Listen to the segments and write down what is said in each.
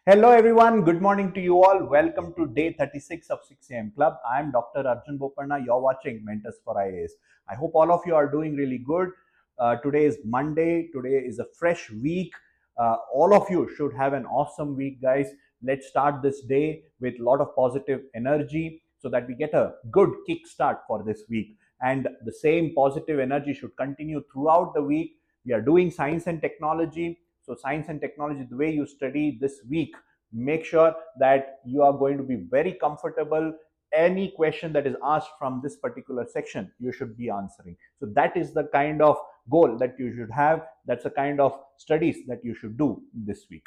Hello everyone, good morning to you all. Welcome to day 36 of 6 a.m. Club. I am Dr. Arjun Bopanna. You're watching Mentors for IAS. I hope all of you are doing really good. Today is Monday. Today is a fresh week. All of you should have an awesome week, guys. Let's start this day with a lot of positive energy so that we get a good kick start for this week. And the same positive energy should continue throughout the week. We are doing science and technology. So science and technology, the way you study this week, make sure that you are going to be very comfortable. Any question that is asked from this particular section, you should be answering. So that is the kind of goal that you should have. That's the kind of studies that you should do this week.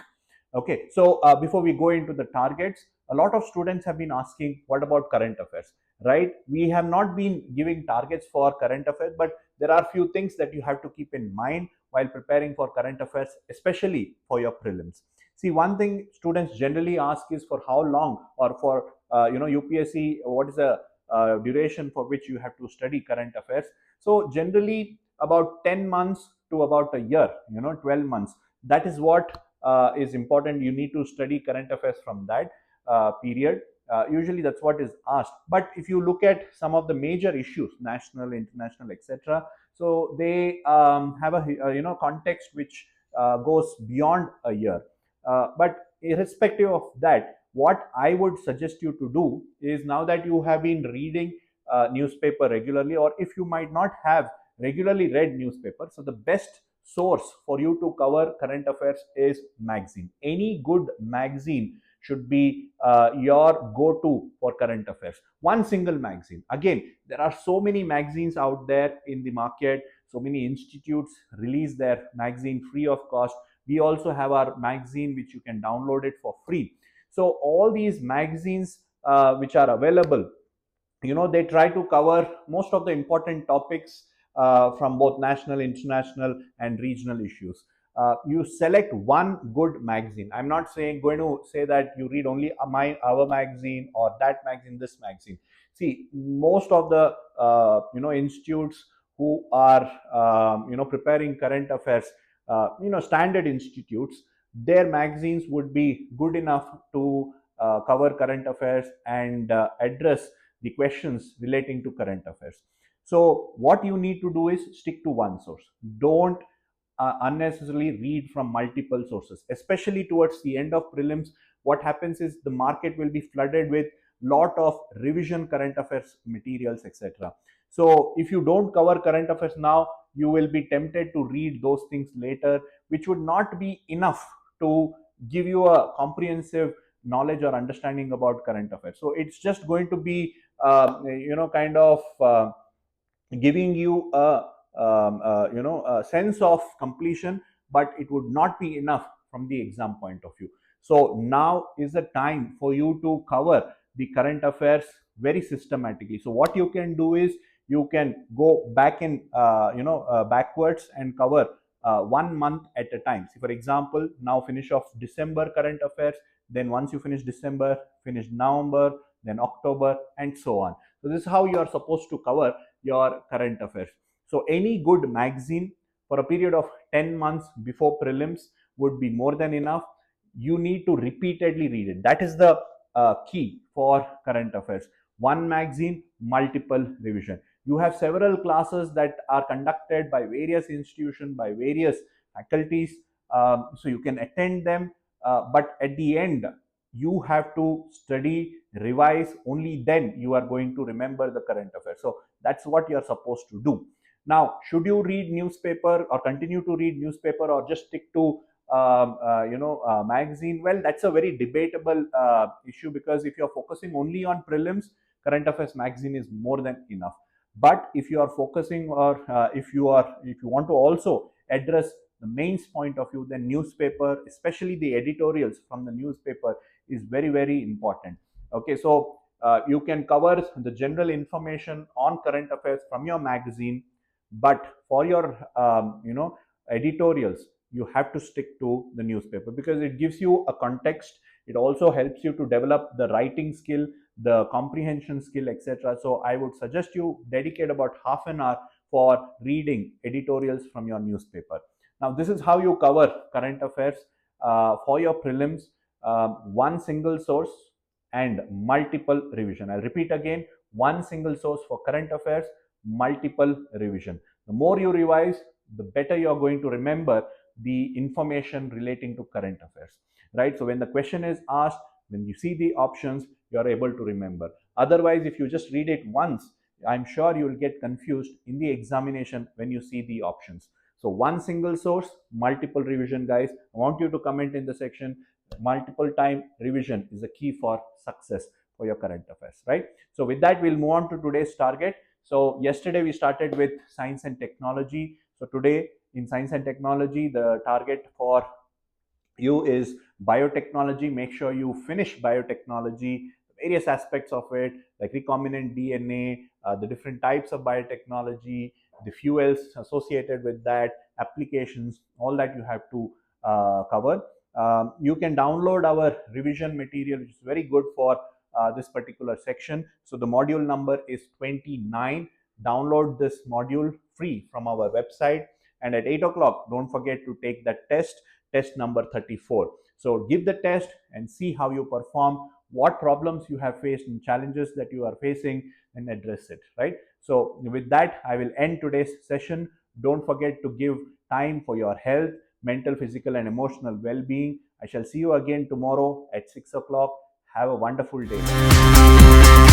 Okay, so before we go into the targets, a lot of students have been asking, what about current affairs, right? We have not been giving targets for current affairs, but there are few things that you have to keep in mind while preparing for current affairs, especially for your prelims. See, one thing students generally ask is for how long, or for UPSC, what is the duration for which you have to study current affairs. So generally about 10 months to about a year, 12 months. That is what is important. You need to study current affairs from that period. Usually that's what is asked. But if you look at some of the major issues, national, international, etc., so they have a context which goes beyond a year. But irrespective of that, what I would suggest you to do is, now that you have been reading newspaper regularly, or if you might not have regularly read newspaper, so the best source for you to cover current affairs is magazine. Any good magazine should be your go-to for current affairs. One single magazine. Again, there are so many magazines out there in the market. So many institutes release their magazine free of cost. We also have our magazine which you can download it for free. So all these magazines which are available, they try to cover most of the important topics from both national, international, and regional issues. You select one good magazine. I'm not going to say that you read only our magazine, or that magazine, this magazine. See, most of the institutes who are preparing current affairs, standard institutes, their magazines would be good enough to cover current affairs and address the questions relating to current affairs. So what you need to do is stick to one source. Don't unnecessarily read from multiple sources, especially towards the end of prelims. What happens is the market will be flooded with lot of revision current affairs materials, etc. So if you don't cover current affairs now, you will be tempted to read those things later, which would not be enough to give you a comprehensive knowledge or understanding about current affairs. So it's just going to be kind of giving you a sense of completion, but it would not be enough from the exam point of view. So now is the time for you to cover the current affairs very systematically. So what you can do is, you can go back in backwards and cover 1 month at a time. See, for example, now finish off December current affairs, then once you finish December, finish November, then October, and so on. So this is how you are supposed to cover your current affairs. So any good magazine for a period of 10 months before prelims would be more than enough. You need to repeatedly read it. That is the key for current affairs. One magazine, multiple revision. You have several classes that are conducted by various institutions, by various faculties, so you can attend them, but at the end you have to study, revise. Only then you are going to remember the current affairs. So that's what you are supposed to do. Now, should you read newspaper or continue to read newspaper, or just stick to magazine? Well, that's a very debatable issue, because if you are focusing only on prelims, current affairs magazine is more than enough. But if you are focusing, or if you want to also address the mains point of view, then newspaper, especially the editorials from the newspaper, is very, very important. Okay, so you can cover the general information on current affairs from your magazine, but for your editorials, you have to stick to the newspaper, because it gives you a context. It also helps you to develop the writing skill, the comprehension skill, etc. So I would suggest you dedicate about half an hour for reading editorials from your newspaper. Now, this is how you cover current affairs for your prelims. one single source and multiple revision. I'll repeat again, one single source for current affairs, multiple revision. The more you revise, the better you're going to remember the information relating to current affairs, right? So when the question is asked, when you see the options, you're able to remember. Otherwise, if you just read it once, I'm sure you will get confused in the examination when you see the options. So one single source, multiple revision, guys. I want you to comment in the section. Multiple time revision is a key for success for your current affairs, right? So with that, we'll move on to today's target. So yesterday we started with science and technology. So today in science and technology, the target for you is biotechnology. Make sure you finish biotechnology, various aspects of it, like recombinant DNA, the different types of biotechnology, the fuels associated with that, applications, all that you have to cover. You can download our revision material, which is very good for this particular section. So the module number is 29. Download this module free from our website. And at 8 o'clock, don't forget to take that test number 34. So give the test and see how you perform, what problems you have faced and challenges that you are facing, and address it, right? So with that, I will end today's session. Don't forget to give time for your health, mental, physical, and emotional well-being. I shall see you again tomorrow at 6 o'clock. Have a wonderful day.